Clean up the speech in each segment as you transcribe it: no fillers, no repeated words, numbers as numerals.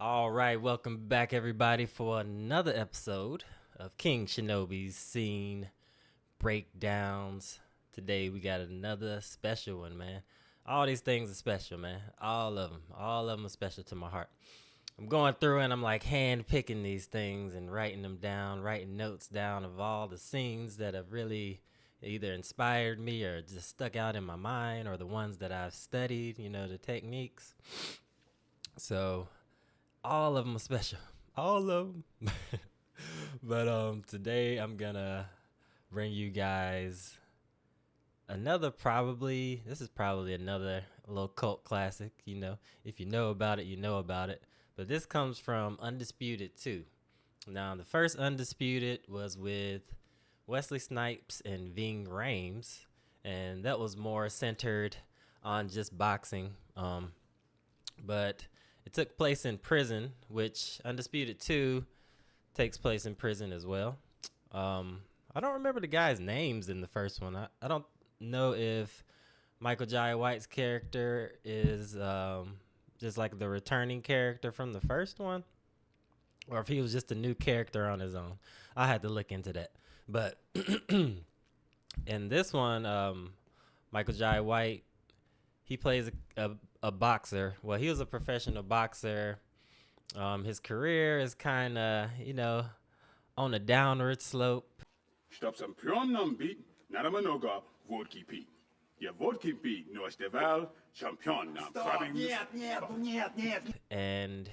All right, welcome back, everybody, for another episode of King Shinobi's Scene Breakdowns. Today, we got another special one, man. All these things are special, man. All of them. All of them are special to my heart. I'm going through and I'm like hand picking these things and writing them down, writing notes down of all the scenes that have really either inspired me or just stuck out in my mind, or the ones that I've studied, the techniques. So all of them are special. All of them. But today I'm gonna bring you guys this is probably another little cult classic, If you know about it, you know about it. But this comes from Undisputed 2. Now, the first Undisputed was with Wesley Snipes and Ving Rhames, and that was more centered on just boxing. But it took place in prison, which Undisputed 2 takes place in prison as well. I don't remember the guys' names in the first one. I don't know if Michael Jai White's character is just like the returning character from the first one, or if he was just a new character on his own. I had to look into that. But in this one, Michael Jai White, he plays a boxer. Well, he was a professional boxer. His career is kind of, on a downward slope. Stop some pion nam beat, Naramanoga, Vodki P. Ja, Vodki P, Nosteval, Champion nam And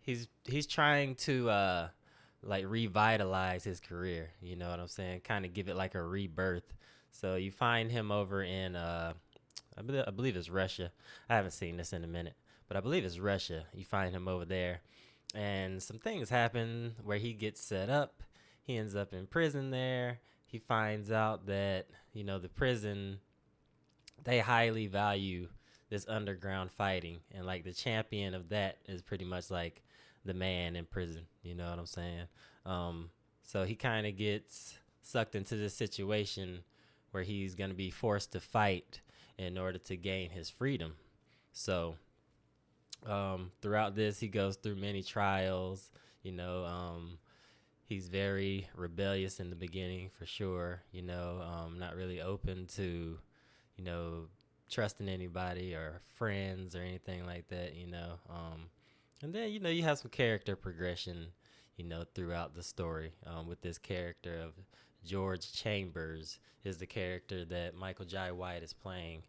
he's trying to like revitalize his career, you know what I'm saying? Kind of give it like a rebirth. So you find him over in I believe it's Russia. I haven't seen this in a minute, but I believe it's Russia. You find him over there, and some things happen where he gets set up. He ends up in prison there. He finds out that, the prison, they highly value this underground fighting, and like the champion of that is pretty much like the man in prison. You know what I'm saying? So he kind of gets sucked into this situation where he's going to be forced to fight in order to gain his freedom. So throughout this, he goes through many trials. He's very rebellious in the beginning, for sure. Not really open to, trusting anybody or friends or anything like that. And then you have some character progression, throughout the story. With this character of George Chambers is the character that Michael Jai White is playing.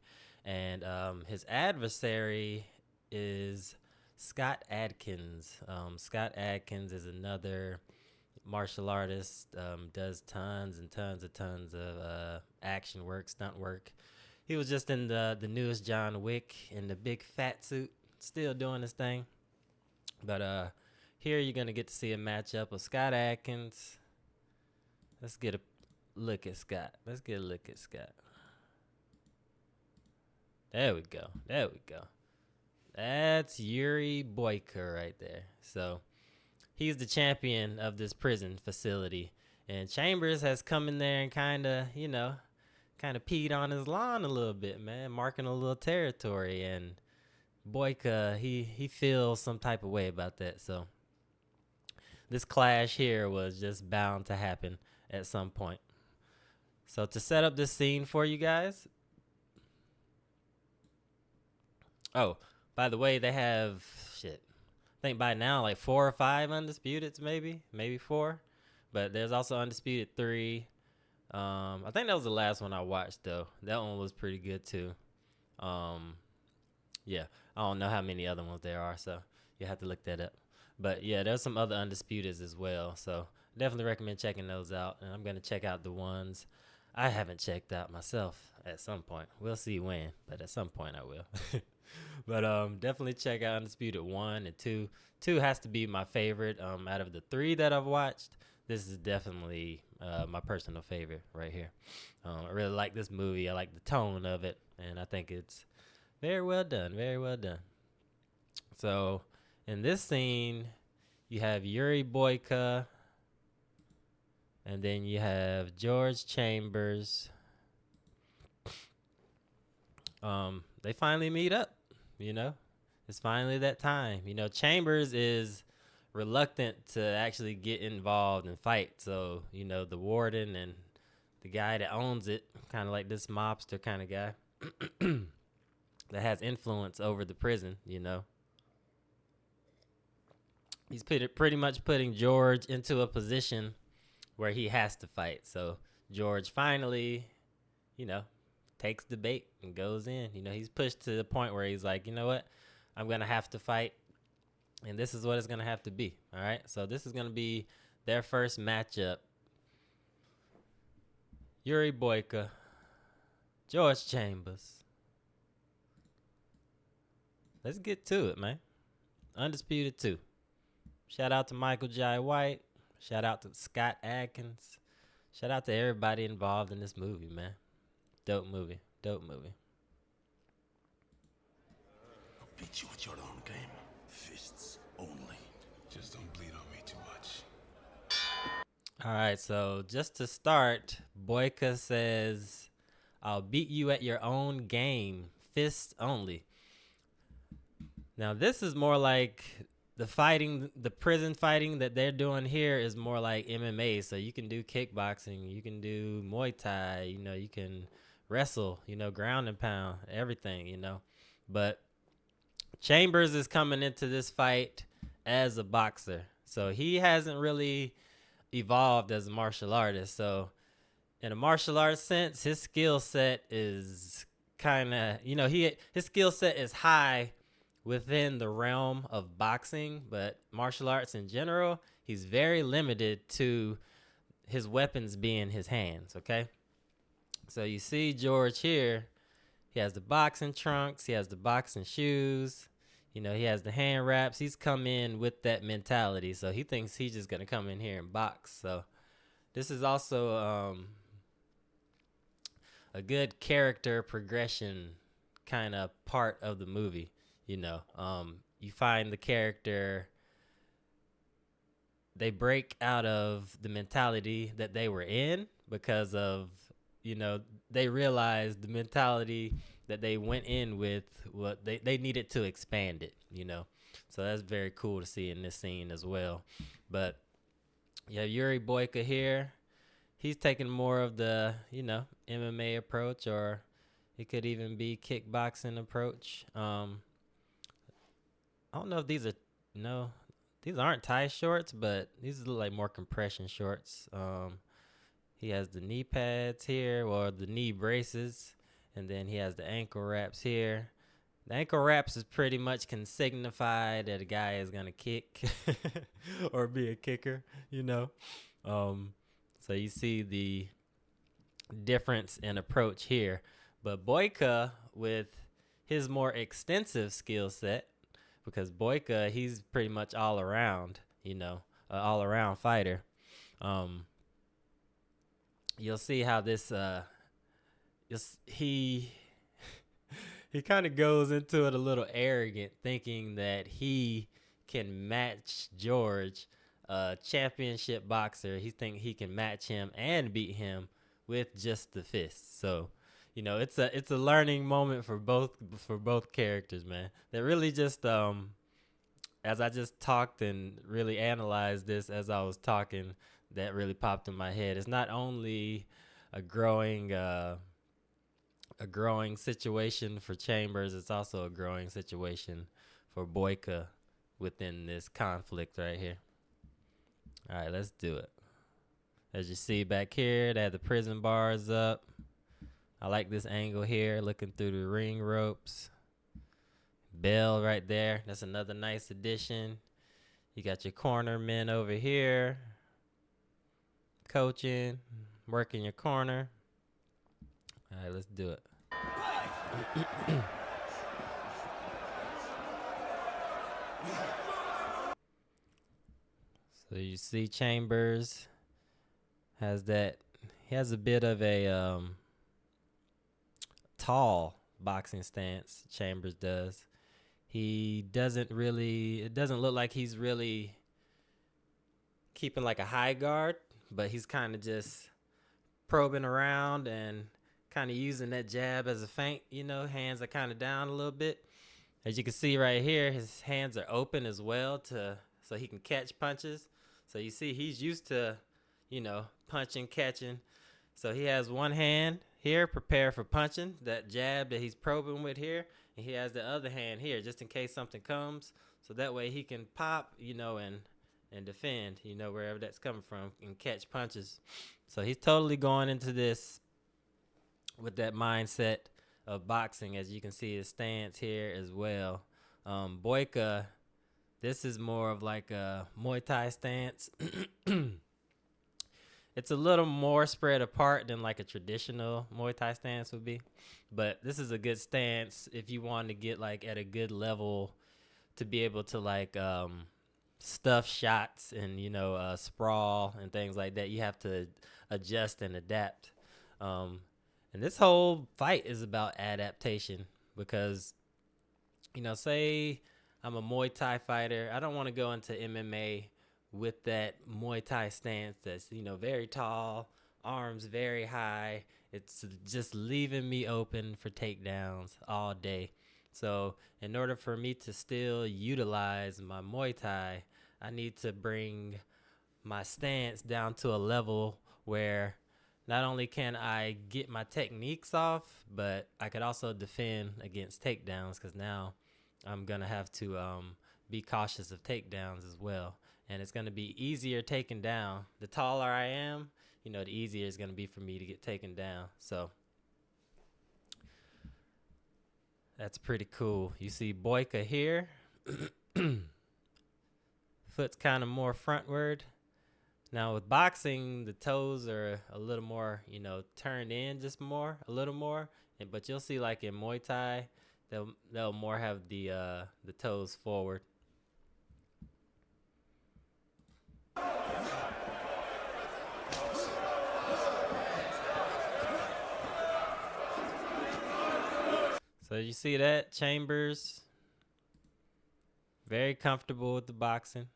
And his adversary is Scott Adkins. Scott Adkins is another martial artist, does tons of action work, stunt work. He was just in the newest John Wick in the big fat suit, still doing his thing. But here you're going to get to see a matchup of Scott Adkins. Let's get a look at Scott. There we go. That's Yuri Boyka right there. So he's the champion of this prison facility. And Chambers has come in there and kind of peed on his lawn a little bit, man, marking a little territory. And Boyka, he feels some type of way about that. So this clash here was just bound to happen at some point. So to set up this scene for you guys. Oh, by the way, they have I think by now like 4 or 5 Undisputeds, maybe 4. But there's also Undisputed 3. I think that was the last one I watched though. That one was pretty good too. Yeah, I don't know how many other ones there are, so you have to look that up. But yeah, there's some other Undisputeds as well, so definitely recommend checking those out. And I'm gonna check out the ones I haven't checked out myself at some point. We'll see when, but at some point I will. But definitely check out Undisputed 1 and 2. 2 has to be my favorite. Out of the 3 that I've watched, this is definitely my personal favorite right here. I really like this movie. I like the tone of it, and I think it's very well done. So in this scene, you have Yuri Boyka, and then you have George Chambers. They finally meet up, It's finally that time. You know, Chambers is reluctant to actually get involved and fight. So, you know, the warden and the guy that owns it, kind of like this mobster kind of guy that has influence over the prison, you know. He's pretty much putting George into a position where he has to fight. So George finally, you know, takes the bait and goes in. You know, he's pushed to the point where he's like, you know what? I'm going to have to fight. And this is what it's going to have to be. All right. So this is going to be their first matchup. Yuri Boyka, George Chambers. Let's get to it, man. Undisputed 2. Shout out to Michael Jai White. Shout out to Scott Adkins. Shout out to everybody involved in this movie, man. Dope movie. Dope movie. I'll beat you at your own game. Fists only. Just don't bleed on me too much. All right, so just to start, Boyka says, I'll beat you at your own game. Fists only. Now, this is more like the fighting, the prison fighting that they're doing here is more like MMA. So you can do kickboxing, you can do Muay Thai, you know, you can wrestle, you know, ground and pound, everything, you know. But Chambers is coming into this fight as a boxer. So he hasn't really evolved as a martial artist. So in a martial arts sense, his skill set is kind of, you know, his skill set is high within the realm of boxing, but martial arts in general, he's very limited to his weapons being his hands, okay? So you see George here, he has the boxing trunks, he has the boxing shoes, you know, he has the hand wraps. He's come in with that mentality, so he thinks he's just going to come in here and box. So this is also a good character progression kind of part of the movie. You know, you find the character, they break out of the mentality that they were in because of, you know, they realized the mentality that they went in with, what they needed to expand it, you know. So that's very cool to see in this scene as well. But yeah, Yuri Boyka here, he's taking more of the, you know, MMA approach, or it could even be kickboxing approach. I don't know if these are, no, these aren't tie shorts, but these look like more compression shorts. He has the knee pads here, or the knee braces, and then he has the ankle wraps here. The ankle wraps is pretty much can signify that a guy is going to kick or be a kicker, you know. So you see the difference in approach here. But Boyka, with his more extensive skill set, because Boyka, he's pretty much all around, you know, all around fighter. You'll see how this, he kind of goes into it a little arrogant, thinking that he can match George, championship boxer. He think he can match him and beat him with just the fists. So, you know, it's a learning moment for both characters, man. They're really just as I just talked and really analyzed this as I was talking, that really popped in my head. It's not only a growing situation for Chambers, it's also a growing situation for Boyka within this conflict right here. All right, let's do it. As you see back here, they have the prison bars up. I like this angle here, looking through the ring ropes. Bell right there. That's another nice addition. You got your corner men over here, coaching, working your corner. All right, let's do it. So you see Chambers has that. He has a bit of a tall boxing stance. Chambers does. He doesn't really. It doesn't look like he's really keeping like a high guard, but he's kind of just probing around and kind of using that jab as a feint. You know, hands are kind of down a little bit, As you can see right here, his hands are open as well so he can catch punches. So you see he's used to, punching, catching. So he has one hand here prepared for punching, that jab that he's probing with here, and he has the other hand here just in case something comes. So that way he can pop, and defend, wherever that's coming from, and catch punches. So he's totally going into this with that mindset of boxing. As you can see his stance here as well. Boyka, this is more of like a Muay Thai stance. It's a little more spread apart than like a traditional Muay Thai stance would be. But this is a good stance if you want to get like at a good level to be able to like stuff shots and, sprawl and things like that. You have to adjust and adapt. And this whole fight is about adaptation because, say I'm a Muay Thai fighter. I don't want to go into MMA with that Muay Thai stance that's, very tall, arms very high. It's just leaving me open for takedowns all day. So in order for me to still utilize my Muay Thai, I need to bring my stance down to a level where not only can I get my techniques off, but I could also defend against takedowns, because now I'm going to have to be cautious of takedowns as well. And it's going to be easier taken down. The taller I am, the easier it's going to be for me to get taken down. So that's pretty cool. You see Boyka here. Foot's kind of more frontward. Now with boxing, the toes are a little more, turned in just a little more. But you'll see like in Muay Thai, they'll more have the toes forward. So you see that? Chambers, very comfortable with the boxing.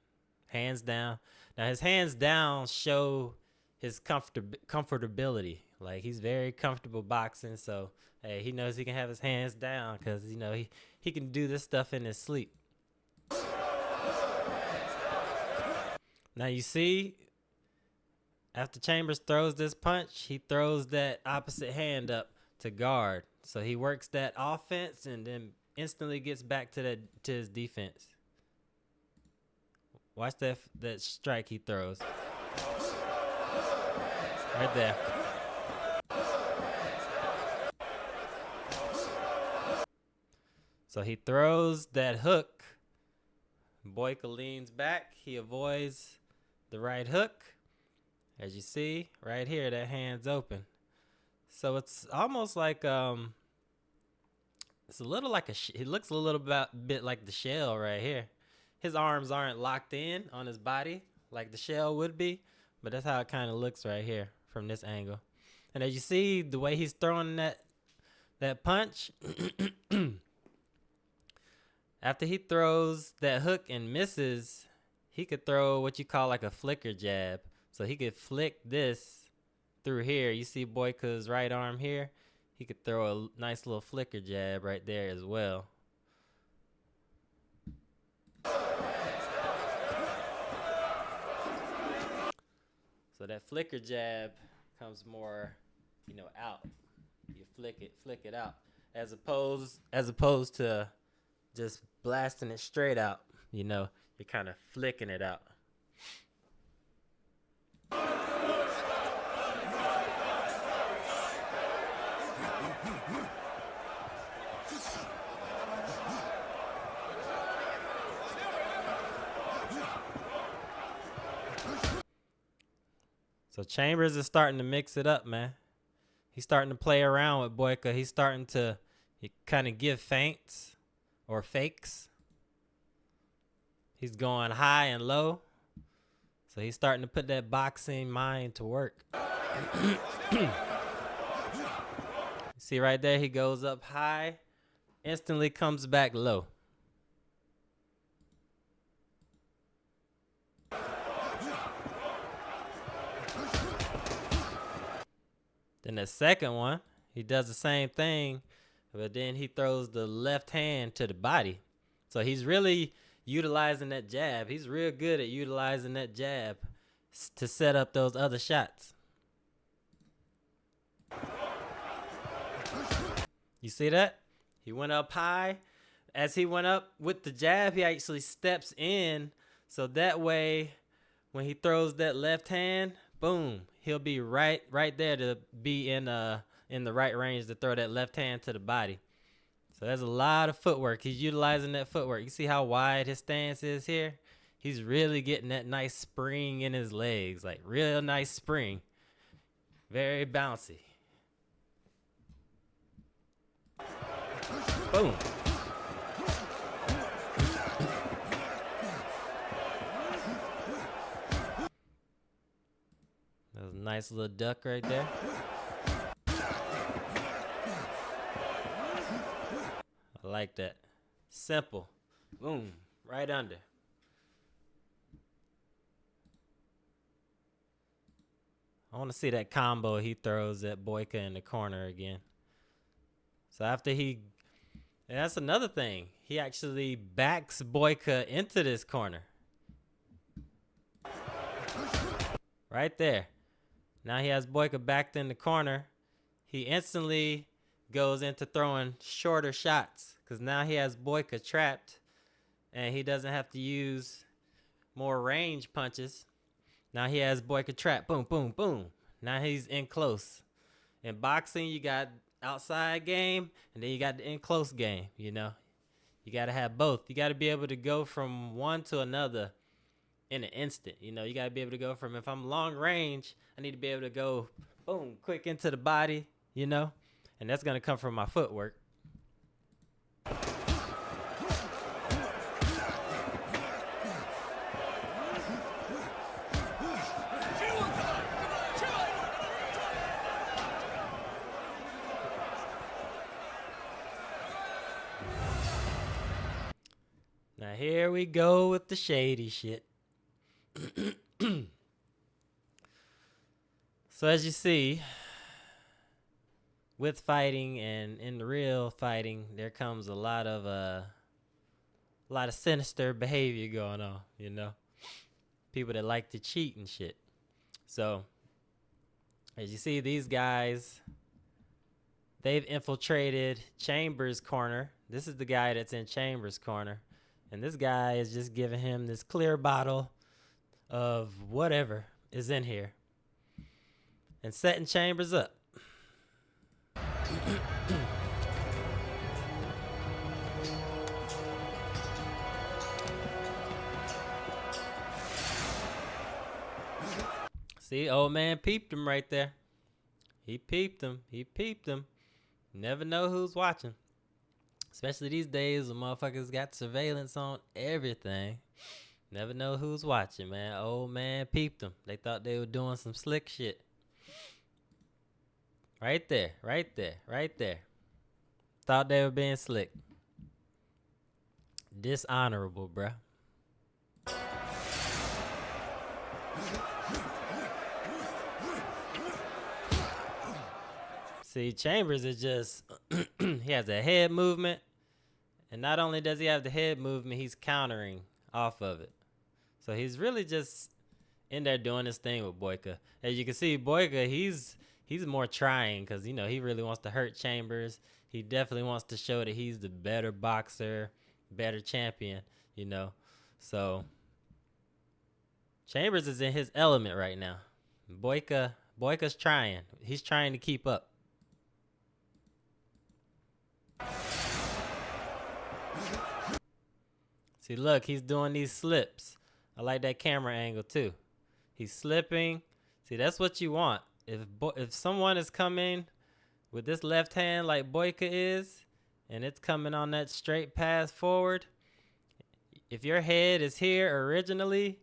Hands down. Now his hands down show his comfortability. Like he's very comfortable boxing. So hey, he knows he can have his hands down because he can do this stuff in his sleep. Now you see, after Chambers throws this punch, he throws that opposite hand up to guard. So he works that offense and then instantly gets back to his defense. Watch that strike he throws. Right there. So he throws that hook. Boyka leans back. He avoids the right hook. As you see, right here, that hand's open. So it's almost like it's a little like it looks a little bit like the shell right here. His arms aren't locked in on his body like the shell would be, but that's how it kind of looks right here from this angle. And as you see, the way he's throwing that punch, after he throws that hook and misses, he could throw what you call like a flicker jab. So he could flick this through here. You see Boyka's right arm here? He could throw a nice little flicker jab right there as well. So that flicker jab comes more, out. You flick it out, as opposed to just blasting it straight out. You're kind of flicking it out. So Chambers is starting to mix it up, man. He's starting to play around with Boyka. He's starting to kind of give feints or fakes. He's going high and low. So he's starting to put that boxing mind to work. See right there, he goes up high, instantly comes back low. Then the second one, he does the same thing, but then he throws the left hand to the body. So he's really utilizing that jab. He's real good at utilizing that jab to set up those other shots. You see that? He went up high. As he went up with the jab, he actually steps in. So that way, when he throws that left hand, boom, he'll be right there to be in the right range to throw that left hand to the body. So there's a lot of footwork. He's utilizing that footwork. You see how wide his stance is here? He's really getting that nice spring in his legs, like real nice spring. Very bouncy. Boom. That was a nice little duck right there. I like that. Simple. Boom. Right under. I want to see that combo he throws at Boyka in the corner again. So after and that's another thing. He actually backs Boyka into this corner. Right there. Now he has Boyka backed in the corner. He instantly goes into throwing shorter shots because now he has Boyka trapped and he doesn't have to use more range punches. Now he has Boyka trapped. Boom, boom, boom. Now he's in close. In boxing, you got outside game and then you got the in close game, you know. You got to have both. You got to be able to go from one to another in an instant. You know, you got to be able to go from, if I'm long range, I need to be able to go, boom, quick into the body, you know. And that's going to come from my footwork. Now here we go with the shady shit. So as you see, with fighting and in the real fighting, there comes a lot of sinister behavior going on, you know. People that like to cheat and shit. So as you see, these guys, they've infiltrated Chambers' corner. This is the guy that's in Chambers' corner. And this guy is just giving him this clear bottle of whatever is in here and setting Chambers up. See, old man peeped him right there. He peeped him. He peeped him. Never know who's watching. Especially these days when motherfuckers got surveillance on everything. Never know who's watching, man. Old man peeped them. They thought they were doing some slick shit. Right there, right there, right there. Thought they were being slick. Dishonorable, bruh. See, Chambers is just, he has a head movement. And not only does he have the head movement, he's countering off of it. So he's really just in there doing his thing with Boyka. As you can see, Boyka, he's more trying because, you know, he really wants to hurt Chambers. He definitely wants to show that he's the better boxer, better champion, you know. So Chambers is in his element right now. Boyka's trying. He's trying to keep up. See, look, he's doing these slips. I like that camera angle too. He's slipping. See, that's what you want. If someone is coming with this left hand like Boyka is, and it's coming on that straight pass forward, if your head is here originally,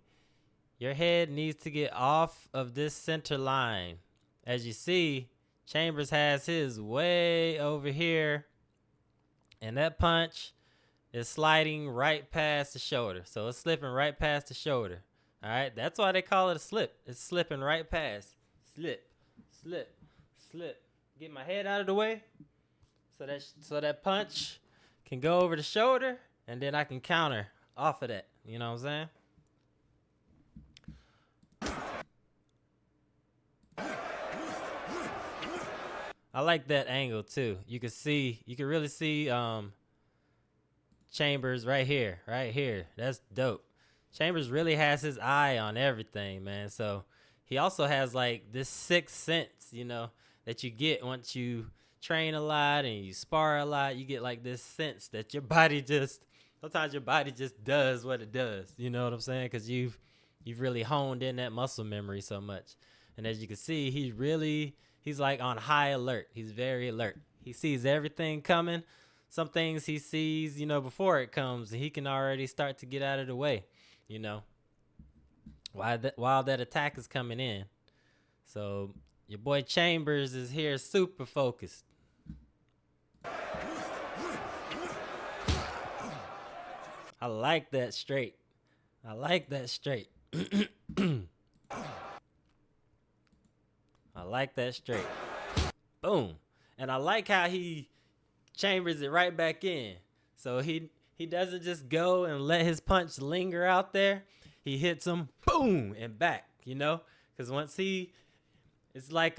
your head needs to get off of this center line. As you see, Chambers has his way over here, and that punch is sliding right past the shoulder. So it's slipping right past the shoulder. All right, that's why they call it a slip. It's slipping right past. Slip, slip, slip. Get my head out of the way. So that punch can go over the shoulder, and then I can counter off of that. You know what I'm saying? I like that angle too. You can really see Chambers right here. That's dope. Chambers really has his eye on everything, man. So he also has like this sixth sense, that you get once you train a lot and you spar a lot. You get like this sense that sometimes your body just does what it does. You know what I'm saying? Because you've really honed in that muscle memory so much. And as you can see, he's like on high alert. He's very alert. He sees everything coming. Some things he sees, before it comes, and he can already start to get out of the way, while that attack is coming in. So your boy Chambers is here super focused. I like that straight. I like that straight. Boom. And I like how he chambers it right back in. So he doesn't just go and let his punch linger out there. He hits him, boom, and back, Because once it's like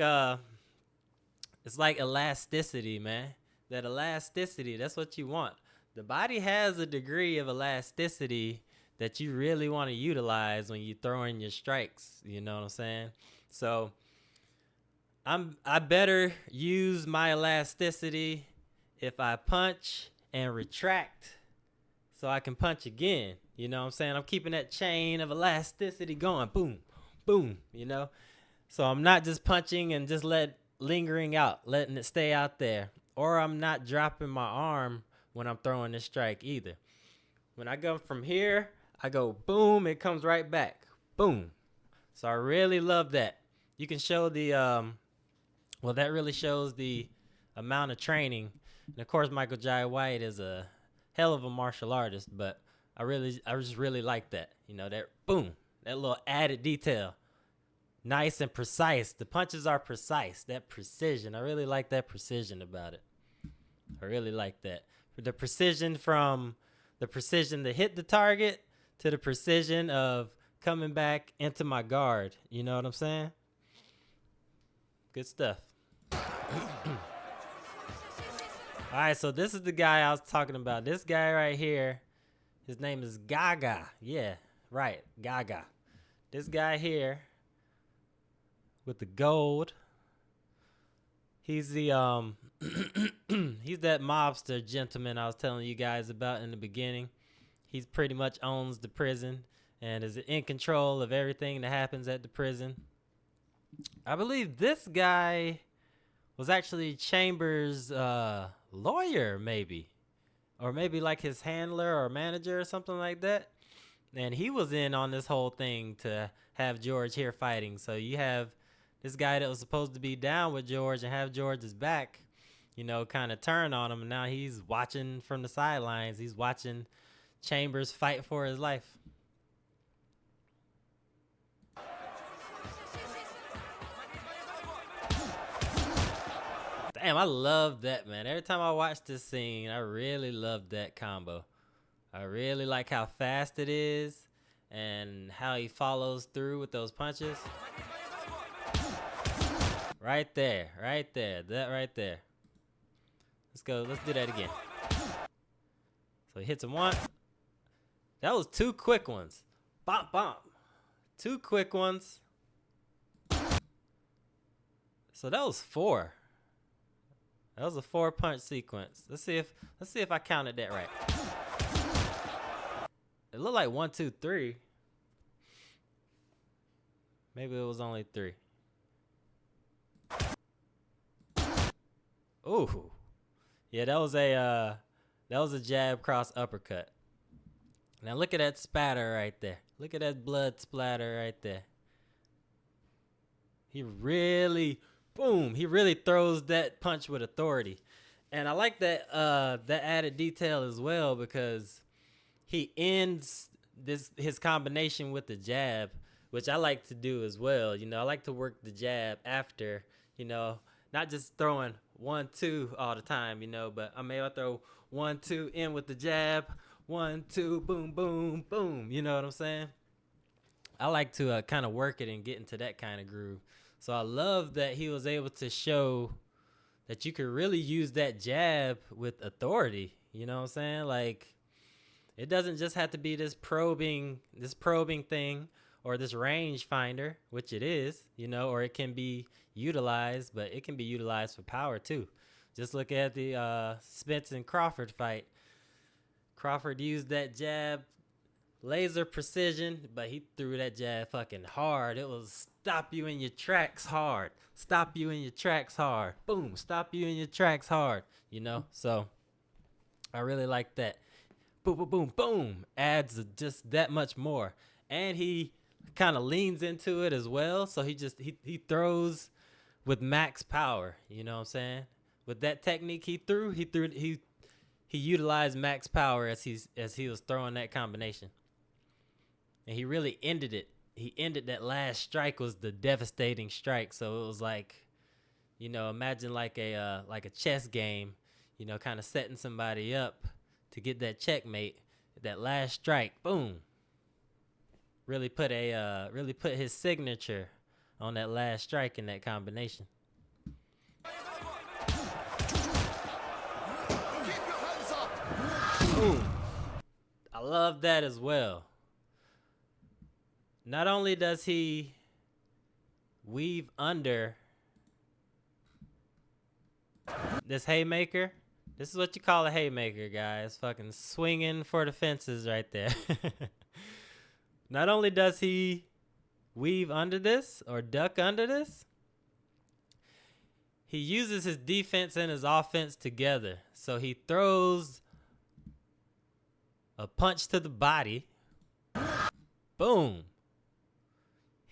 elasticity, man. That elasticity, that's what you want. The body has a degree of elasticity that you really want to utilize when you throw in your strikes. You know what I'm saying? So I better use my elasticity if I punch and retract so I can punch again. You know what I'm saying? I'm keeping that chain of elasticity going. Boom, boom, So I'm not just punching and just letting it stay out there. Or I'm not dropping my arm when I'm throwing this strike either. When I go from here, I go boom, it comes right back. Boom. So I really love that. You can show that really shows the amount of training. And of course, Michael Jai White is a hell of a martial artist, but I just really like that. That boom, that little added detail. Nice and precise. The punches are precise. That precision. I really like that precision about it. I really like that. The precision from the precision to hit the target to the precision of coming back into my guard. You know what I'm saying? Good stuff. All right, so this is the guy I was talking about. This guy right here, his name is Gaga. Yeah, right, Gaga. This guy here with the gold. He's the he's that mobster gentleman I was telling you guys about in the beginning. He pretty much owns the prison and is in control of everything that happens at the prison. I believe this guy was actually Chambers' lawyer, maybe. Or maybe like his handler or manager or something like that. And he was in on this whole thing to have George here fighting. So you have this guy that was supposed to be down with George and have George's back, kind of turn on him. And now he's watching from the sidelines. He's watching Chambers fight for his life. Damn, I love that, man. Every time I watch this scene, I really love that combo. I really like how fast it is and how he follows through with those punches. Right there. That right there. Let's go. Let's do that again. So he hits him one. That was two quick ones. Bop, bop. Two quick ones. So that was four. That was a 4-punch sequence. Let's see if I counted that right. It looked like 1, 2, 3. Maybe it was only 3. Ooh. Yeah, that was a jab cross uppercut. Now look at that spatter right there. Look at that blood splatter right there. He really throws that punch with authority. And I like that added detail as well because he ends his combination with the jab, which I like to do as well. I like to work the jab after, not not just throwing 1-2 all the time, you know, but I may throw 1-2 in with the jab, 1-2, boom, boom, boom. You know what I'm saying? I like to kind of work it and get into that kind of groove. So I love that he was able to show that you could really use that jab with authority. You know what I'm saying? Like, it doesn't just have to be this probing thing or this range finder, which it is, you know, or it can be utilized, but it can be utilized for power too. Just look at the Spence and Crawford fight. Crawford used that jab, laser precision, but he threw that jab fucking hard. It was stop you in your tracks hard. Stop you in your tracks hard. Boom, stop you in your tracks hard. You know, so I really like that. Boom, boom, boom, boom. Adds just that much more. And he kind of leans into it as well. So he throws with max power. You know what I'm saying? With that technique he utilized max power as he was throwing that combination. And he really ended it. He ended that last strike was the devastating strike. So it was like, you know, imagine like a chess game, you know, kind of setting somebody up to get that checkmate. That last strike, boom. Really put his signature on that last strike in that combination. Boom. I love that as well. Not only does he weave under this haymaker, this is what you call a haymaker, guys. Fucking swinging for the fences right there. Not only does he weave under this or duck under this, he uses his defense and his offense together. So he throws a punch to the body. Boom.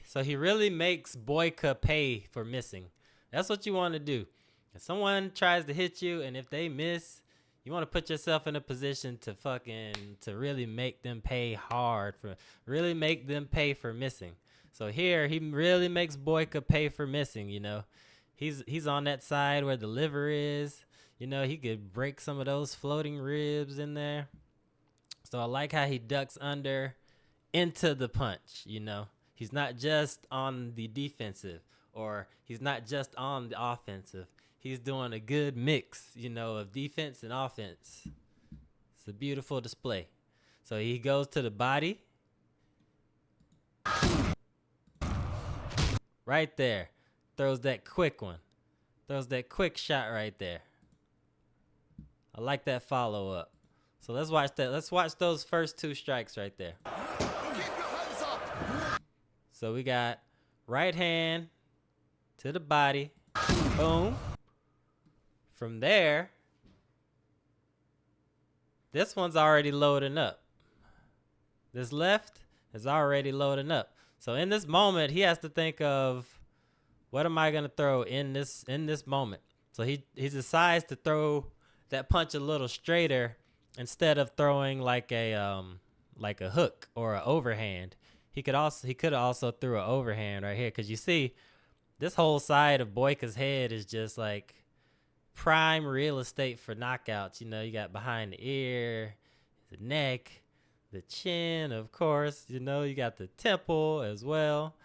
So he really makes Boyka pay for missing. That's what you want to do. If someone tries to hit you and if they miss, you want to put yourself in a position to really make them pay hard really make them pay for missing. So here he really makes Boyka pay for missing, you know. He's on that side where the liver is. You know, he could break some of those floating ribs in there. So I like how he ducks under into the punch, you know. He's not just on the defensive or he's not just on the offensive. He's doing a good mix, you know, of defense and offense. It's a beautiful display. So he goes to the body. Right there. Throws that quick one. Throws that quick shot right there. I like that follow-up. So let's watch that. Let's watch those first two strikes right there. So we got right hand to the body. Boom. From there, this one's already loading up. This left is already loading up. So in this moment, he has to think of, what am I going to throw in this moment? So he decides to throw that punch a little straighter instead of throwing like a hook or an overhand. He could have also threw an overhand right here, because you see this whole side of Boyka's head is just like prime real estate for knockouts. You know, you got behind the ear, the neck, the chin, of course. You know, you got the temple as well.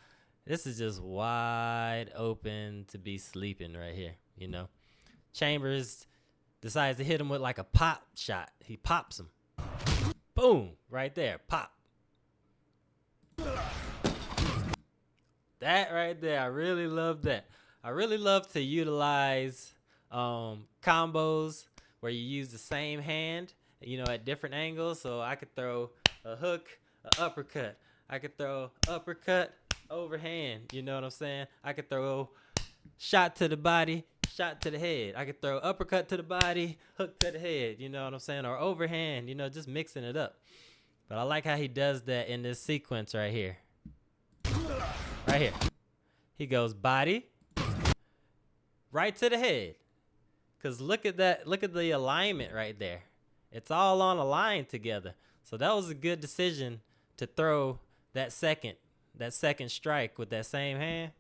This is just wide open to be sleeping right here, you know. Chambers decides to hit him with like a pop shot. He pops him. Boom, right there, pop. That right there, I really love that. I really love to utilize combos where you use the same hand, you know, at different angles. So I could throw a hook, an uppercut. I could throw uppercut, overhand. You know what I'm saying? I could throw shot to the body, shot to the head. I could throw uppercut to the body, hook to the head. You know what I'm saying? Or overhand, you know, just mixing it up. But I like how he does that in this sequence right here. Right here. He goes body, right to the head. Because look at that. Look at the alignment right there. It's all on a line together. So that was a good decision to throw that second strike with that same hand.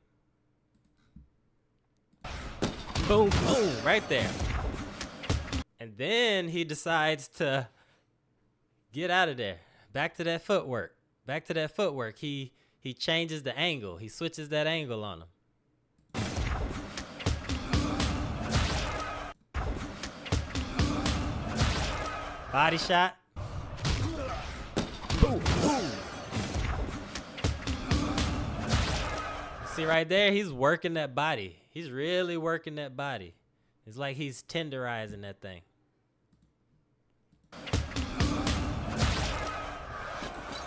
Boom, boom, right there. And then he decides to get out of there. Back to that footwork. Back to that footwork. He changes the angle. He switches that angle on him. Body shot. Boom, boom. See right there, he's working that body. He's really working that body. It's like he's tenderizing that thing.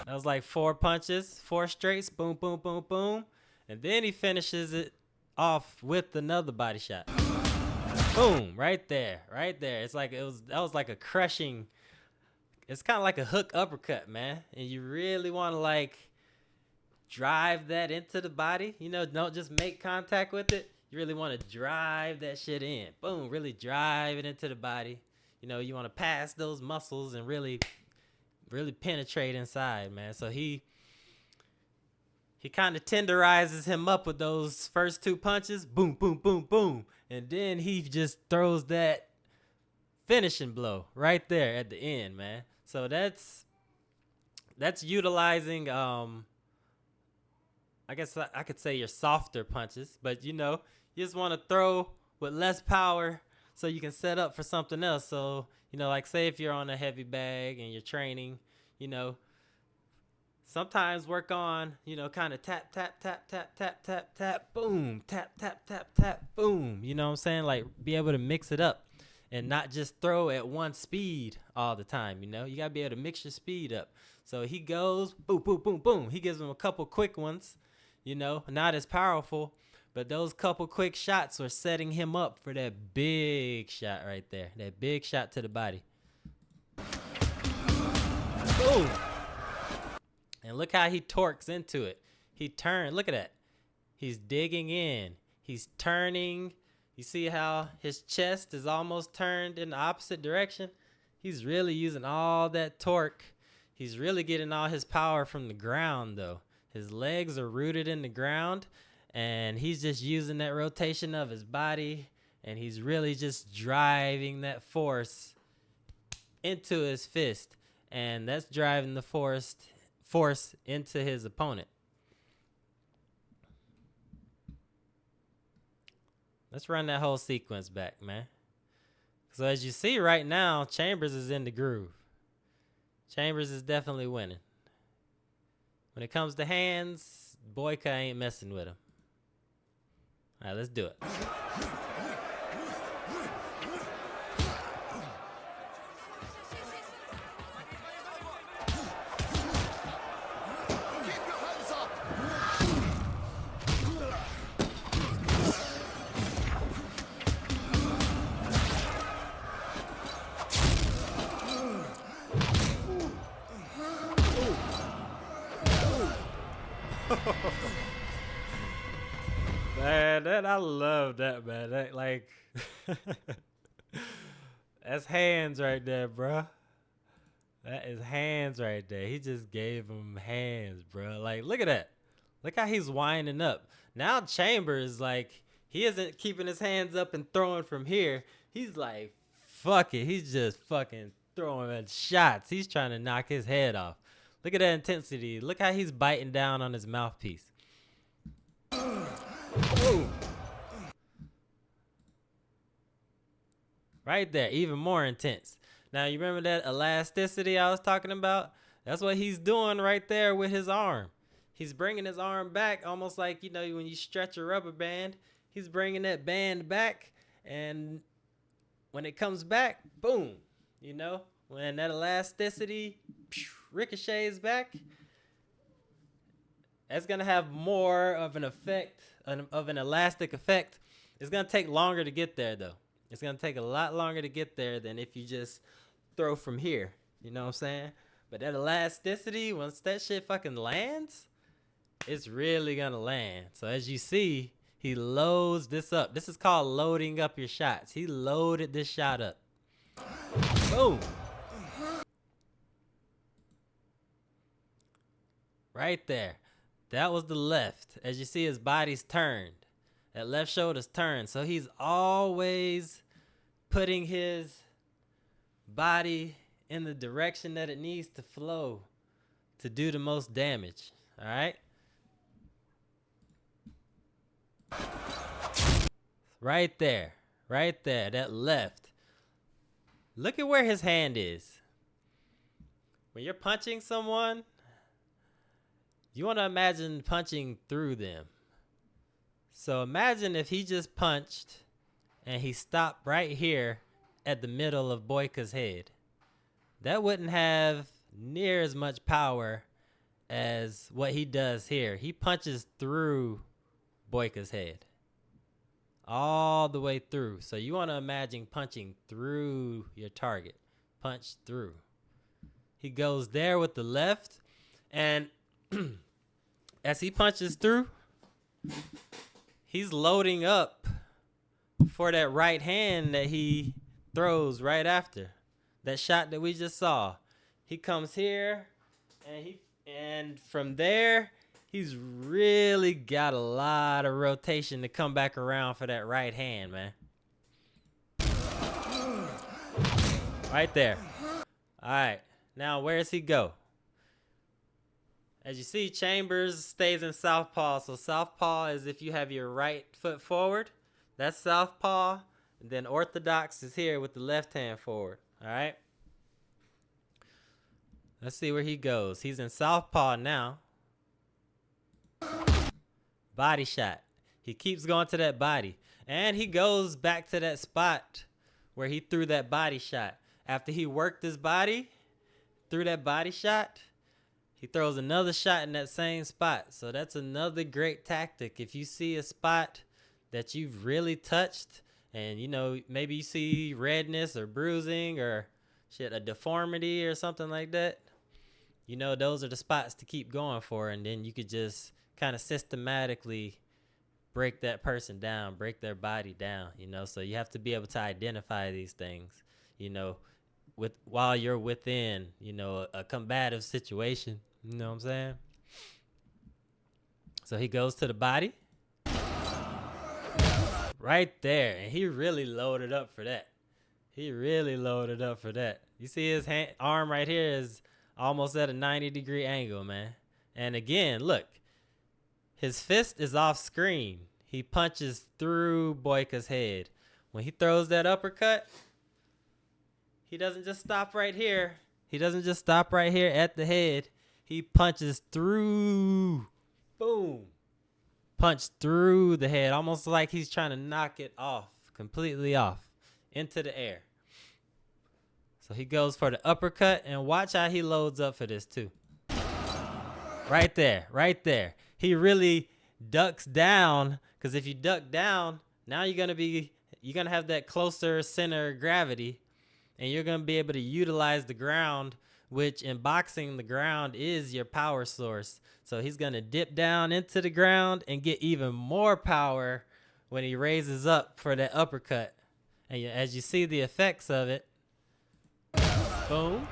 That was like 4 punches, 4 straights, boom, boom, boom, boom. And then he finishes it off with another body shot. Boom, right there, right there. It's like that was like a crushing. It's kind of like a hook uppercut, man. And you really want to like drive that into the body. You know, don't just make contact with it. You really want to drive that shit in. Boom, really drive it into the body. You know, you want to pass those muscles and really penetrate inside, man. So he kind of tenderizes him up with those first 2 punches. Boom, boom, boom, boom. And then he just throws that finishing blow right there at the end, man. So that's utilizing, I guess I could say your softer punches, but you know, you just want to throw with less power so you can set up for something else. So, you know, like say if you're on a heavy bag and you're training, you know, sometimes work on, you know, kind of tap, tap, tap, tap, tap, tap, tap, boom, tap, tap, tap, tap, boom. You know what I'm saying? Like be able to mix it up and not just throw at one speed all the time. You know, you got to be able to mix your speed up. So he goes, boom, boom, boom, boom. He gives him a couple quick ones, you know, not as powerful, but those couple quick shots were setting him up for that big shot right there. That big shot to the body. Boom. And look how he torques into it. He turned. Look at that. He's digging in. He's turning. You see how his chest is almost turned in the opposite direction? He's really using all that torque. He's really getting all his power from the ground, though. His legs are rooted in the ground, and he's just using that rotation of his body, and he's really just driving that force into his fist, and that's driving the force into his opponent. Let's run that whole sequence back, man. So as you see right now, Chambers is in the groove. Chambers is definitely winning. When it comes to hands, Boyka ain't messing with him. All right, let's do it. Man, I love that, man. That, like, that's hands right there, bro. That is hands right there. He just gave him hands, bro. Like, look at that. Look how he's winding up. Now Chambers, like, he isn't keeping his hands up and throwing from here. He's like, fuck it. He's just fucking throwing shots. He's trying to knock his head off. Look at that intensity. Look how he's biting down on his mouthpiece. Ooh. Right there, even more intense. Now, you remember that elasticity I was talking about? That's what he's doing right there with his arm. He's bringing his arm back almost like, you know, when you stretch a rubber band. He's bringing that band back, and when it comes back, boom. You know, when that elasticity ricochets back, that's going to have more of an effect, of an elastic effect. It's going to take longer to get there, though. It's going to take a lot longer to get there than if you just throw from here. You know what I'm saying? But that elasticity, once that shit fucking lands, it's really going to land. So as you see, he loads this up. This is called loading up your shots. He loaded this shot up. Boom. Right there. That was the left. As you see, his body's turned. That left shoulder's turned. So he's always putting his body in the direction that it needs to flow to do the most damage. All right? Right there. Right there. That left. Look at where his hand is. When you're punching someone, you want to imagine punching through them. So imagine if he just punched and he stopped right here at the middle of Boyka's head. That wouldn't have near as much power as what he does here. He punches through Boyka's head. All the way through. So you want to imagine punching through your target. Punch through. He goes there with the left. And as he punches through, he's loading up for that right hand that he throws right after. That shot that we just saw. He comes here and from there, he's really got a lot of rotation to come back around for that right hand, man. Right there. All right. Now, where does he go? As you see, Chambers stays in southpaw. So southpaw is if you have your right foot forward. That's southpaw. And then orthodox is here with the left hand forward. All right. Let's see where he goes. He's in southpaw now. Body shot. He keeps going to that body. And he goes back to that spot where he threw that body shot. After he worked his body, threw that body shot, he throws another shot in that same spot. So that's another great tactic. If you see a spot that you've really touched and, you know, maybe you see redness or bruising or a deformity or something like that, you know, those are the spots to keep going for. And then you could just kind of systematically break that person down, break their body down, you know. So you have to be able to identify these things, you know, while you're within, you know, a combative situation. You know what I'm saying? So he goes to the body. Right there. And he really loaded up for that. He really loaded up for that. You see his arm right here is almost at a 90-degree angle, man. And again, look. His fist is off screen. He punches through Boyka's head. When he throws that uppercut, he doesn't just stop right here. He doesn't just stop right here at the head. He punches through. Boom. Punch through the head. Almost like he's trying to knock it off. Completely off. Into the air. So he goes for the uppercut. And watch how he loads up for this too. Right there. Right there. He really ducks down. Because if you duck down, now you're going to have that closer center of gravity. And you're going to be able to utilize the ground, which in boxing, the ground is your power source. So he's going to dip down into the ground and get even more power when he raises up for that uppercut. And as you see the effects of it, boom.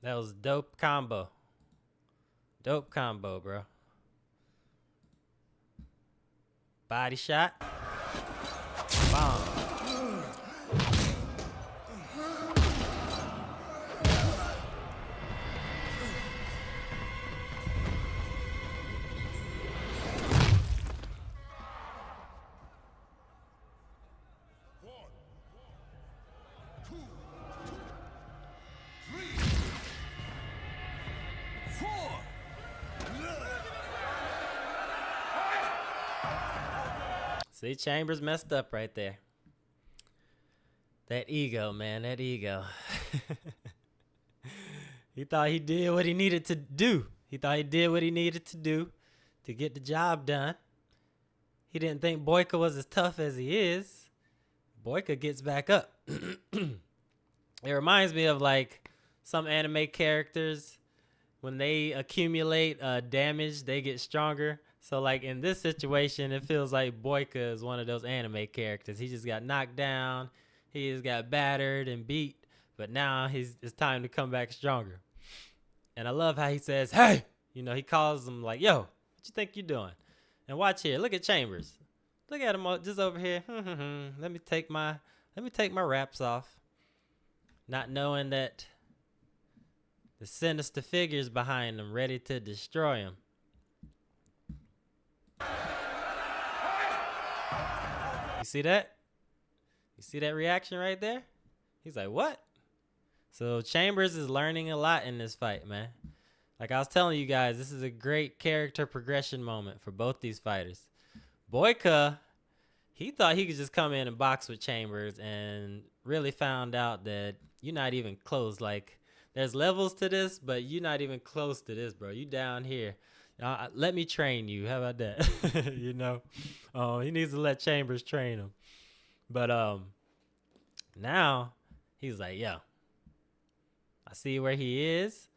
That was dope combo. Dope combo, bro. Body shot. Bomb. See, Chambers messed up right there. That ego, man, that ego. He thought he did what he needed to do. He thought he did what he needed to do to get the job done. He didn't think Boyka was as tough as he is. Boyka gets back up. It reminds me of like some anime characters. When they accumulate damage, they get stronger. So, like, in this situation, it feels like Boyka is one of those anime characters. He just got knocked down. He just got battered and beat. But now it's time to come back stronger. And I love how he says, hey, You know, he calls him like, yo, what you think you doing? And watch here. Look at Chambers. Look at him just over here. Let me take my wraps off. Not knowing that the sinister figures behind him ready to destroy him. You see that? You see that reaction right there? He's like, what? So Chambers is learning a lot in this fight, man. Like I was telling you guys, this is a great character progression moment for both these fighters. Boyka, he thought he could just come in and box with Chambers and really found out that you're not even close. Like, there's levels to this, but you're not even close to this, bro. You down here. Let me train you. How about that? You know? He needs to let Chambers train him. But now he's like, yo, I see where he is,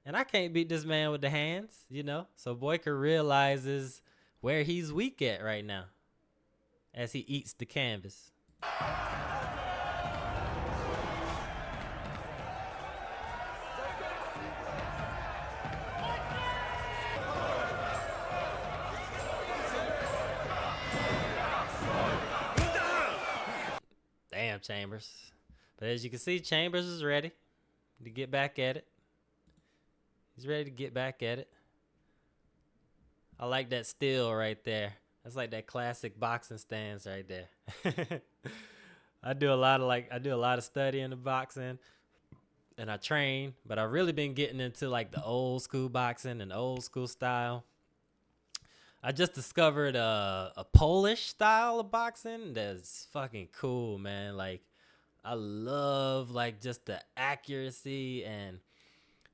and I can't beat this man with the hands, you know? So Boyka realizes where he's weak at right now as he eats the canvas. Damn, Chambers. But as you can see, Chambers is ready to get back at it. He's ready to get back at it. I like that still right there. That's like that classic boxing stance right there. I do a lot of studying the boxing, and I train, but I've really been getting into like the old school boxing and old school style. I just discovered a Polish style of boxing that's fucking cool, man. Like, I love like just the accuracy and,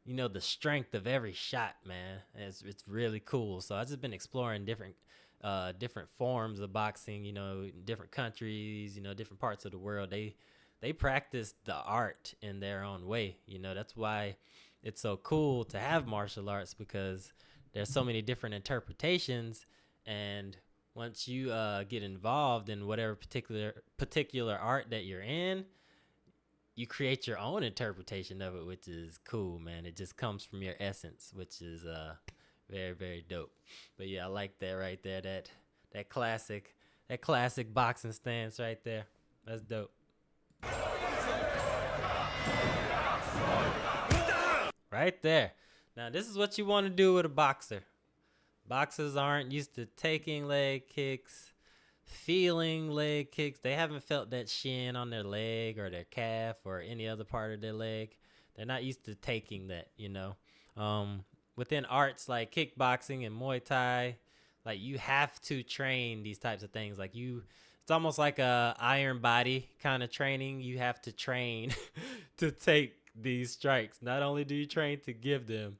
you know, the strength of every shot, man. It's really cool. So I've just been exploring different forms of boxing, you know, different countries, you know, different parts of the world. They practice the art in their own way. You know, that's why it's so cool to have martial arts, because there's so many different interpretations, and once you get involved in whatever particular art that you're in, you create your own interpretation of it, which is cool, man. It just comes from your essence, which is very, very dope. But yeah, I like that right there. That classic boxing stance right there. That's dope. Right there. Now, this is what you want to do with a boxer. Boxers aren't used to taking leg kicks, feeling leg kicks. They haven't felt that shin on their leg or their calf or any other part of their leg. They're not used to taking that, you know. Within arts like kickboxing and Muay Thai, like, you have to train these types of things. Like, it's almost like a iron body kind of training. You have to train to take these strikes. Not only do you train to give them,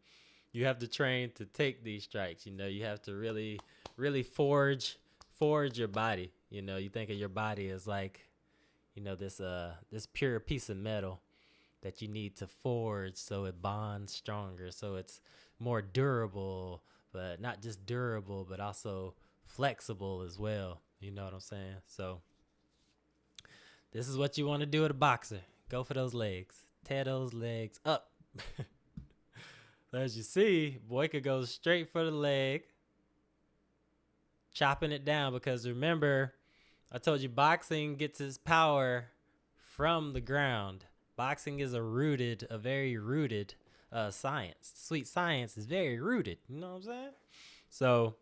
you have to train to take these strikes. You know, you have to really, really forge your body. You know, you think of your body as like, you know, this pure piece of metal that you need to forge so it bonds stronger, so it's more durable, but not just durable, but also flexible as well. You know what I'm saying? So this is what you want to do with a boxer. Go for those legs. Tear those legs up. As you see, Boyka goes straight for the leg, chopping it down, because remember, I told you boxing gets its power from the ground. Boxing is a very rooted science. Sweet science is very rooted. You know what I'm saying? So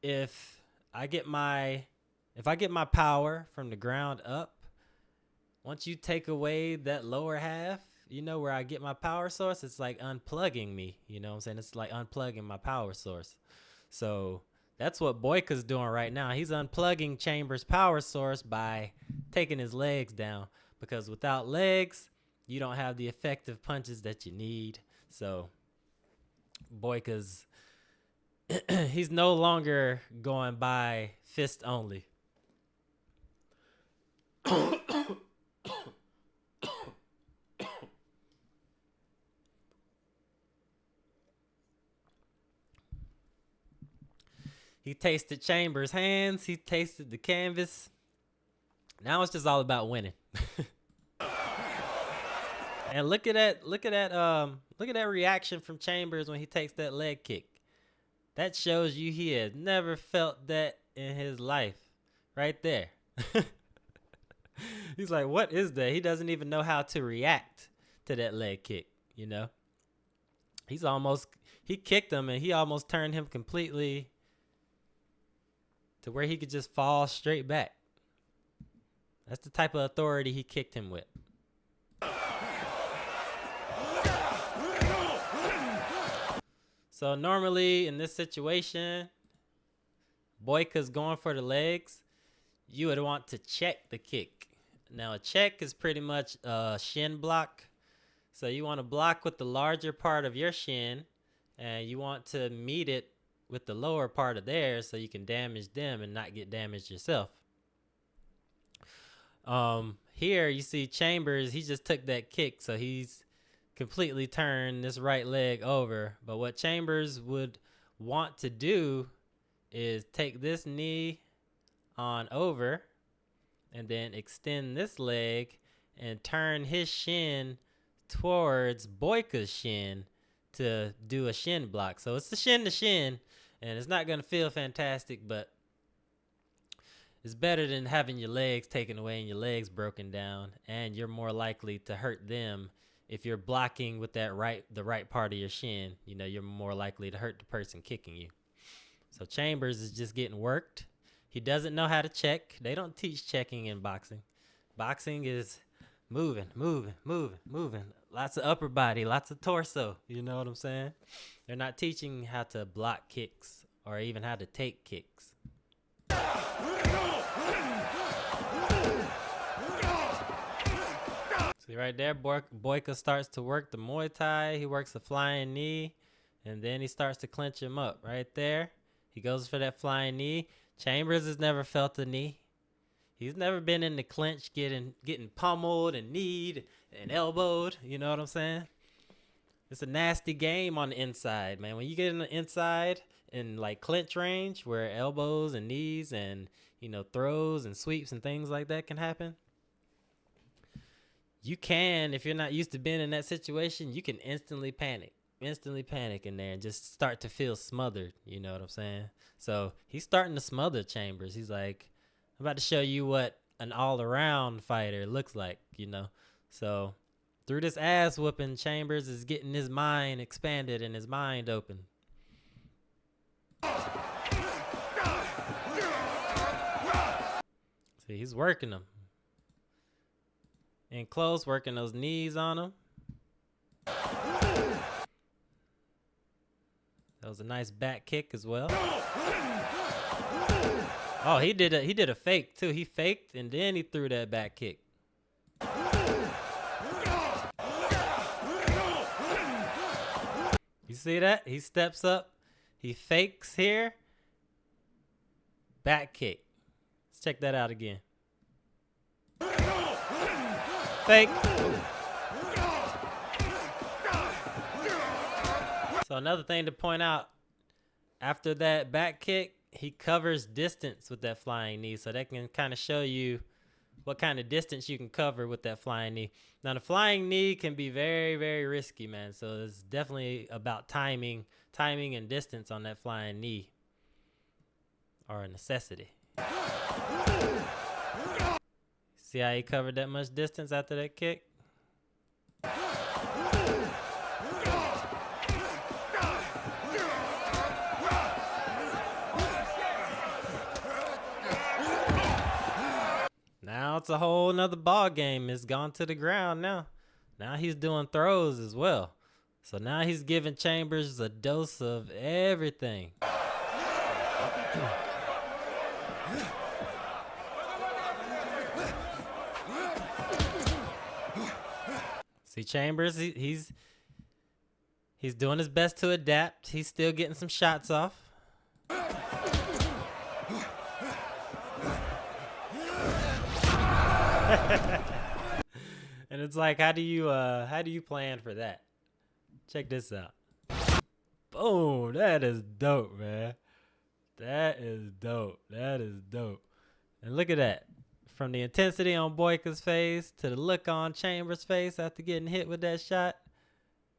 if I get my power from the ground up, once you take away that lower half, you know, where I get my power source, it's like unplugging me. You know what I'm saying? It's like unplugging my power source. So that's what Boyka's doing right now. He's unplugging Chambers' power source by taking his legs down, because without legs, you don't have the effective punches that you need. So Boyka's he's no longer going by fist only. He tasted Chambers' hands. He tasted the canvas. Now it's just all about winning. And look at that reaction from Chambers when he takes that leg kick. That shows you he has never felt that in his life. Right there. He's like, what is that? He doesn't even know how to react to that leg kick, you know? He kicked him and he almost turned him completely to where he could just fall straight back. That's the type of authority he kicked him with. So normally in this situation, Boyka's going for the legs. You would want to check the kick. Now a check is pretty much a shin block. So you want to block with the larger part of your shin, and you want to meet it with the lower part of theirs so you can damage them and not get damaged yourself. Here you see Chambers, he just took that kick, so he's completely turned this right leg over. But what Chambers would want to do is take this knee on over and then extend this leg and turn his shin towards Boyka's shin to do a shin block. So it's the shin to shin, and it's not going to feel fantastic, but it's better than having your legs taken away and your legs broken down, and you're more likely to hurt them if you're blocking with the right part of your shin. You know, you're more likely to hurt the person kicking you. So Chambers is just getting worked. He doesn't know how to check. They don't teach checking in boxing. Boxing is moving. Lots of upper body, lots of torso. You know what I'm saying? They're not teaching how to block kicks or even how to take kicks. See right there, Boyka starts to work the Muay Thai. He works the flying knee, and then he starts to clinch him up right there. He goes for that flying knee. Chambers has never felt a knee. He's never been in the clinch getting pummeled and kneed and elbowed. You know what I'm saying? It's a nasty game on the inside, man. When you get in the inside in like clinch range where elbows and knees and, you know, throws and sweeps and things like that can happen, you can, if you're not used to being in that situation, you can instantly panic in there and just start to feel smothered. You know what I'm saying? So he's starting to smother Chambers. He's like, I'm about to show you what an all-around fighter looks like, you know? So through this ass whooping, Chambers is getting his mind expanded and his mind open. See, he's working him. In close, working those knees on him. That was a nice back kick as well. Oh, he did a fake too. He faked and then he threw that back kick. You see that? He steps up. He fakes here. Back kick. Let's check that out again. Fake. Ooh. So another thing to point out, after that back kick, he covers distance with that flying knee. So that can kind of show you what kind of distance you can cover with that flying knee. Now, the flying knee can be very, very risky, man. So it's definitely about timing and distance on that flying knee, or a necessity. See how he covered that much distance after that kick? Now it's a whole nother ball game. It's gone to the ground now. Now he's doing throws as well. So now he's giving Chambers a dose of everything. See, Chambers, he's doing his best to adapt. He's still getting some shots off. And it's like, how do you plan for that? Check this out. Boom, that is dope, man. That is dope. And look at that. From the intensity on Boyka's face to the look on Chambers' face after getting hit with that shot.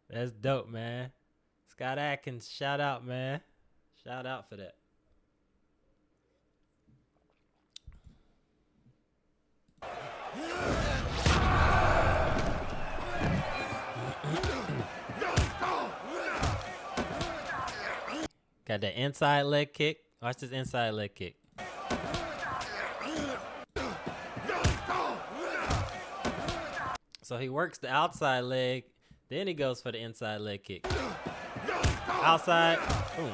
That's dope, man. Scott Adkins, shout out, man. Shout out for that. Got that inside leg kick. Watch this inside leg kick. So he works the outside leg, then he goes for the inside leg kick. Outside, boom.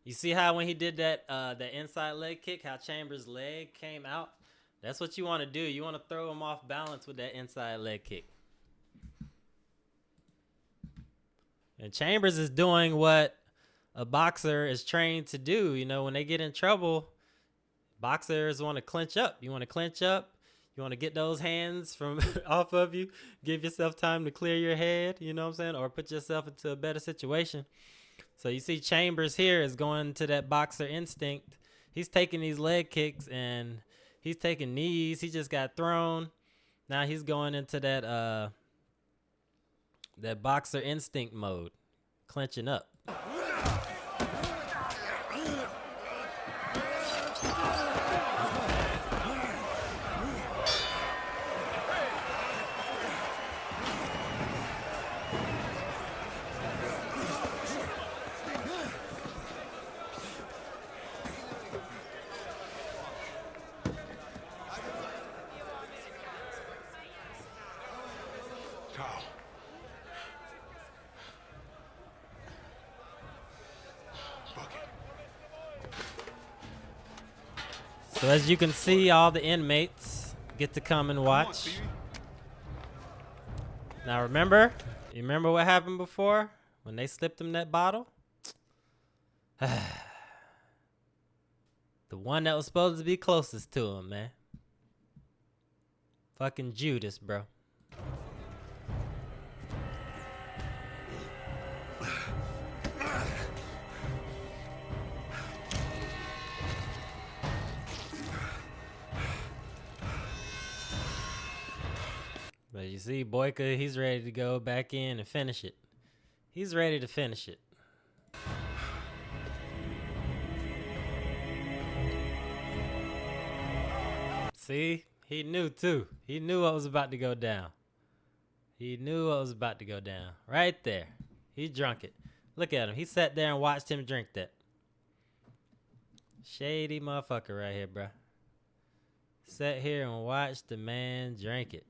You see how when he did that the inside leg kick, how Chambers' leg came out? That's what you want to do. You want to throw him off balance with that inside leg kick. And Chambers is doing what a boxer is trained to do. You know, when they get in trouble, boxers want to clinch up. You want to clinch up. You want to get those hands from off of you. Give yourself time to clear your head, you know what I'm saying? Or put yourself into a better situation. So you see Chambers here is going to that boxer instinct. He's taking these leg kicks and he's taking knees. He just got thrown. Now he's going into that that boxer instinct mode, clenching up. So as you can see, all the inmates get to come and watch. Now remember, you remember what happened before when they slipped him that bottle? The one that was supposed to be closest to him, man. Fucking Judas, bro. But you see, Boyka, he's ready to go back in and finish it. He's ready to finish it. See, he knew too. He knew what was about to go down. He knew what was about to go down. Right there. He drunk it. Look at him. He sat there and watched him drink that. Shady motherfucker right here, bruh. Sat here and watched the man drink it.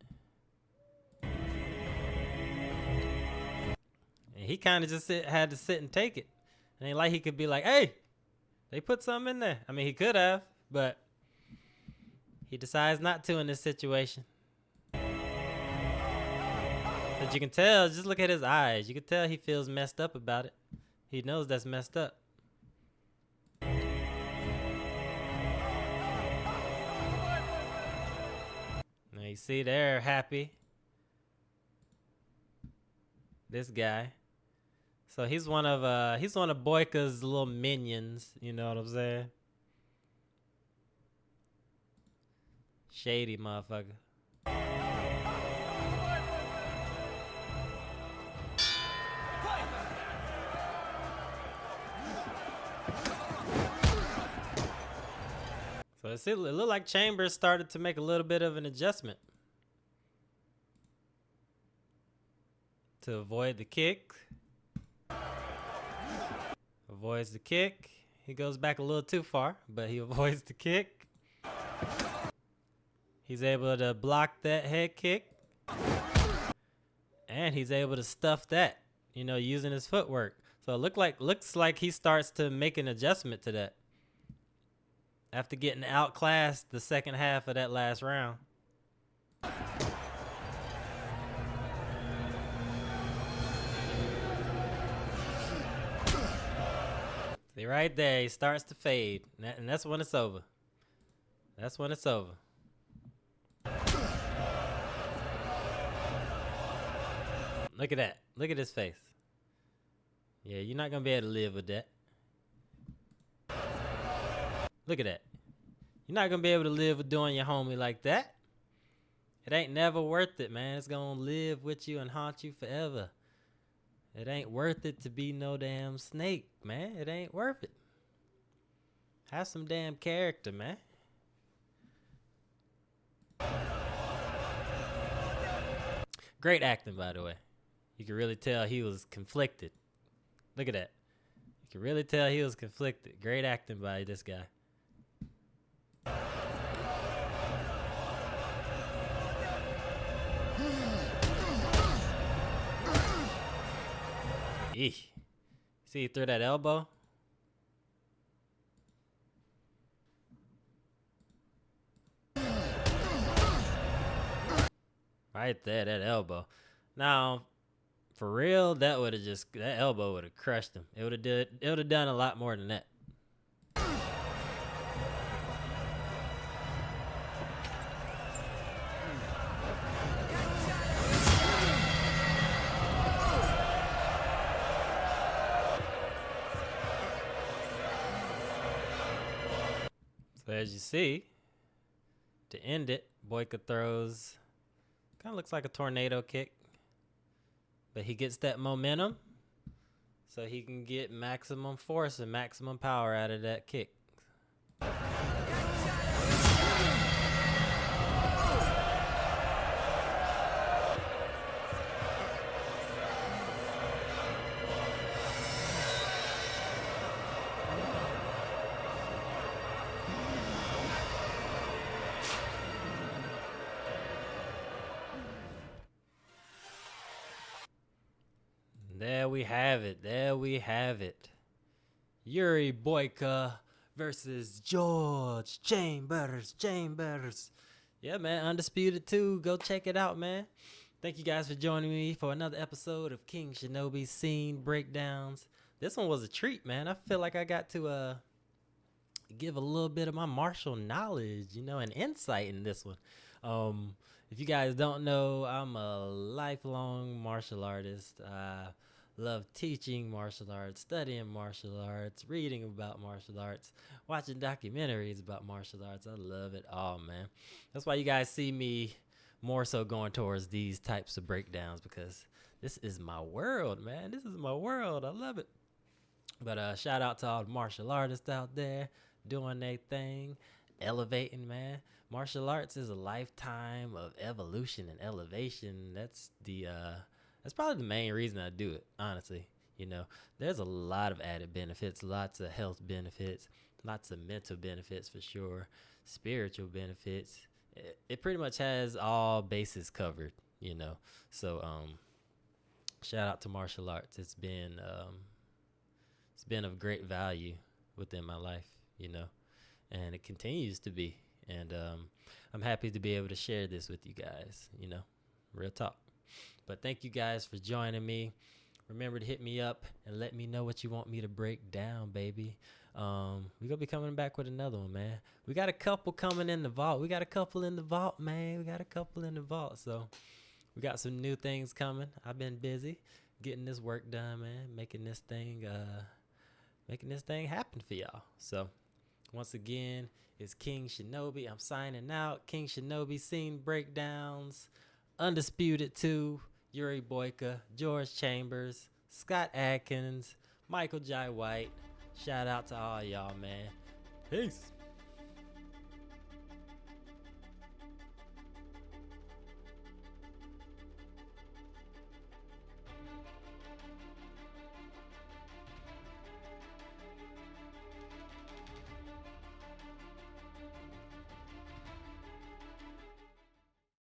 And he kind of just had to sit and take it. And ain't like he could be like, hey, they put something in there. I mean, he could have, but he decides not to in this situation. But you can tell, just look at his eyes. You can tell he feels messed up about it. He knows that's messed up. Now you see they're happy. This guy. So he's one of Boyka's little minions, you know what I'm saying? Shady motherfucker. So it looked like Chambers started to make a little bit of an adjustment to avoid the kick. Avoids the kick. He goes back a little too far, but he avoids the kick. He's able to block that head kick. And he's able to stuff that, you know, using his footwork. So it looks like he starts to make an adjustment to that after getting outclassed the second half of that last round. See right there, he starts to fade, and that's when it's over. That's when it's over. Look at that. Look at his face. Yeah, you're not going to be able to live with that. Look at that. You're not gonna be able to live with doing your homie like that. It ain't never worth it, man. It's gonna live with you and haunt you forever. It ain't worth it to be no damn snake, man. It ain't worth it. Have some damn character, man. Great acting, by the way. You can really tell he was conflicted. Look at that. You can really tell he was conflicted. Great acting by this guy. Eesh. See, he threw that elbow. Right there, that elbow. Now, for real, that elbow would have crushed him. It would have done a lot more than that. So as you see, to end it, Boyka throws, kind of looks like a tornado kick, but he gets that momentum so he can get maximum force and maximum power out of that kick. There we have it. There we have it. Yuri Boyka versus George Chambers. Yeah, man. Undisputed 2. Go check it out, man. Thank you guys for joining me for another episode of King Shinobi Scene Breakdowns. This one was a treat, man. I feel like I got to give a little bit of my martial knowledge, and insight in this one. If you guys don't know, I'm a lifelong martial artist. I love teaching martial arts, studying martial arts, reading about martial arts, watching documentaries about martial arts. I love it all, man. That's why you guys see me more so going towards these types of breakdowns, because this is my world, man. This is my world. I love it. But shout out to all the martial artists out there doing their thing, elevating, man. Martial arts is a lifetime of evolution and elevation. That's probably the main reason I do it, honestly. There's a lot of added benefits, lots of health benefits, lots of mental benefits for sure, spiritual benefits. It pretty much has all bases covered, So shout out to martial arts. It's been of great value within my life, and it continues to be. And I'm happy to be able to share this with you guys, real talk. But thank you guys for joining me. Remember to hit me up and let me know what you want me to break down, baby. We're going to be coming back with another one, man. We got a couple coming in the vault. We got a couple in the vault, man. So we got some new things coming. I've been busy getting this work done, man. Making this thing happen for y'all. So once again, it's King Shinobi. I'm signing out. King Shinobi Scene Breakdowns. Undisputed 2. Yuri Boyka. George Chambers. Scott Adkins. Michael Jai White. Shout out to all y'all, man. Peace.